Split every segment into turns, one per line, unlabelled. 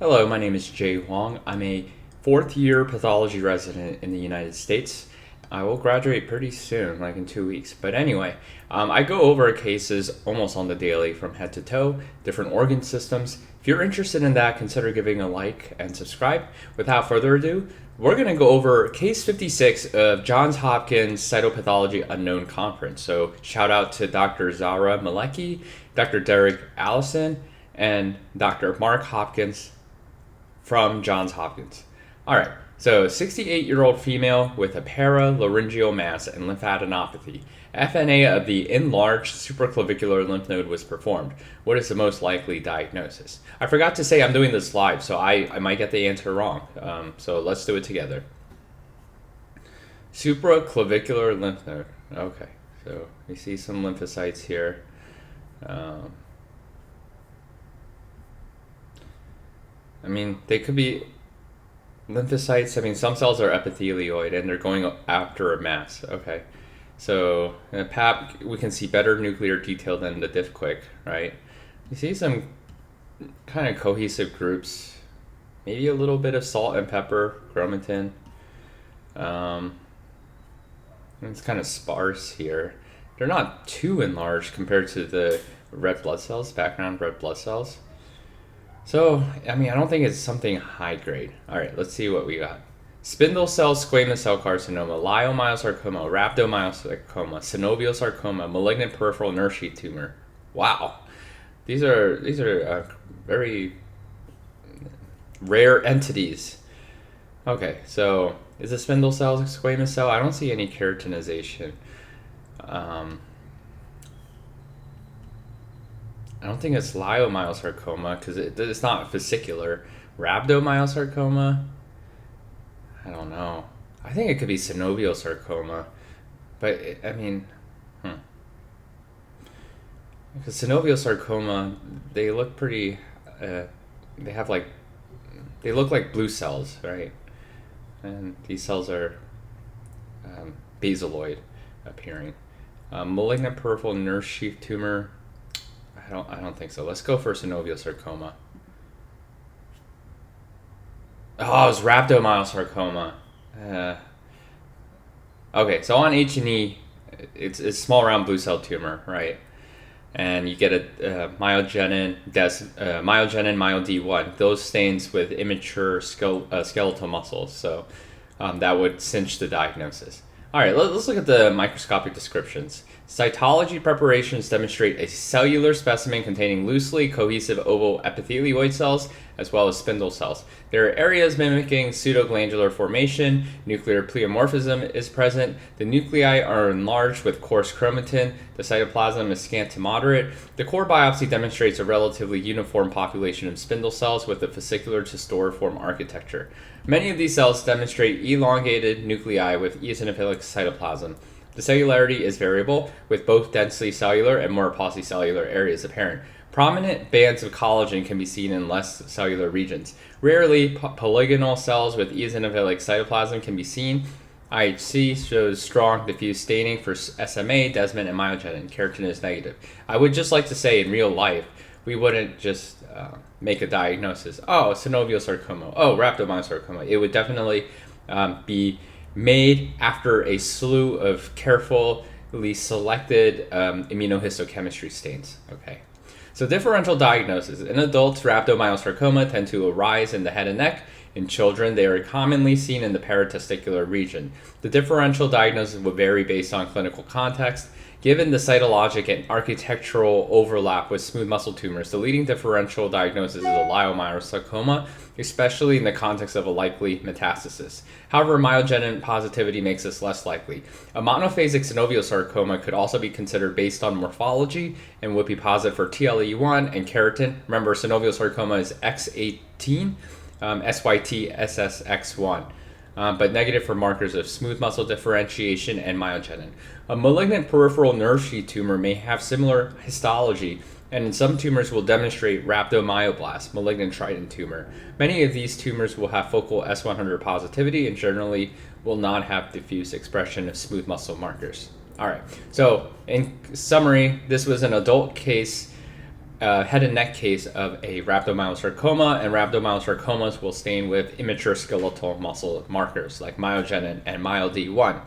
Hello, my name is Jay Huang. I'm a fourth year pathology resident in the United States. I will graduate pretty soon, like in 2 weeks. But anyway, I go over cases almost on the daily from head to toe, different organ systems. If you're interested in that, consider giving a like and subscribe. Without further ado, we're going to go over case 56 of Johns Hopkins Cytopathology Unknown Conference. So shout out to Dr. Zara Malecki, Dr. Derek Allison, and Dr. Mark Hopkins from Johns Hopkins. All right, so 68-year-old female with a paralaryngeal mass and lymphadenopathy. FNA of the enlarged supraclavicular lymph node was performed. What is the most likely diagnosis? I forgot to say I'm doing this live, so I might get the answer wrong. So let's do it together. Supraclavicular lymph node. Okay, so we see some lymphocytes here. I mean, they could be lymphocytes. I mean, some cells are epithelioid and they're going after a mass. Okay. So in a PAP, we can see better nuclear detail than the diff-quick, right? You see some kind of cohesive groups, maybe a little bit of salt and pepper, chromatin. It's kind of sparse here. They're not too enlarged compared to the red blood cells, background red blood cells. So, I mean, I don't think it's something high grade. All right, let's see what we got. Spindle cell squamous cell carcinoma, leiomyosarcoma, rhabdomyosarcoma, synovial sarcoma, malignant peripheral nerve sheath tumor. Wow, these are very rare entities. Okay, so is a spindle cell squamous cell? I don't see any keratinization. I don't think it's leiomyosarcoma because it's not vesicular. Rhabdomyosarcoma? I don't know. I think it could be synovial sarcoma. But, I mean, Because synovial sarcoma, they look pretty, they look like blue cells, right? And these cells are basaloid appearing. Malignant peripheral nerve sheath tumor, I don't think so. Let's go for synovial sarcoma. Oh, it's rhabdomyosarcoma. Okay, so on H&E, it's small round blue cell tumor, right? And you get a myogenin, MyoD1. Those stains with immature skeletal muscles. So that would cinch the diagnosis. All right, let's look at the microscopic descriptions. Cytology preparations demonstrate a cellular specimen containing loosely cohesive oval epithelioid cells as well as spindle cells. There are areas mimicking pseudoglandular formation. Nuclear pleomorphism is present. The nuclei are enlarged with coarse chromatin. The cytoplasm is scant to moderate. The core biopsy demonstrates a relatively uniform population of spindle cells with a fascicular to sporiform architecture. Many of these cells demonstrate elongated nuclei with eosinophilic cytoplasm. The cellularity is variable, with both densely cellular and more paucicellular areas apparent. Prominent bands of collagen can be seen in less cellular regions. Rarely, polygonal cells with eosinophilic cytoplasm can be seen. IHC shows strong diffuse staining for SMA, desmin, and myogenin. Keratin is negative. I would just like to say in real life, we wouldn't just make a diagnosis. Oh, synovial sarcoma. Oh, rhabdomyosarcoma. It would definitely be made after a slew of carefully selected immunohistochemistry stains. Okay. So differential diagnosis. In adults, rhabdomyosarcoma tend to arise in the head and neck. In children, they are commonly seen in the paratesticular region. The differential diagnosis will vary based on clinical context. Given the cytologic and architectural overlap with smooth muscle tumors, the leading differential diagnosis is a leiomyosarcoma, especially in the context of a likely metastasis. However, myogenin positivity makes this less likely. A monophasic synovial sarcoma could also be considered based on morphology and would be positive for TLE1 and keratin. Remember, synovial sarcoma is X18, SYT SSX1. But negative for markers of smooth muscle differentiation and myogenin. A malignant peripheral nerve sheath tumor may have similar histology, and in some tumors will demonstrate rhabdomyoblast, malignant trident tumor. Many of these tumors will have focal S100 positivity and generally will not have diffuse expression of smooth muscle markers. All right, so in summary, this was an adult case head and neck case of a rhabdomyosarcoma, and rhabdomyosarcomas will stain with immature skeletal muscle markers like myogenin and MyoD1.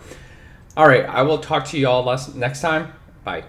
All right, I will talk to you all next time. Bye.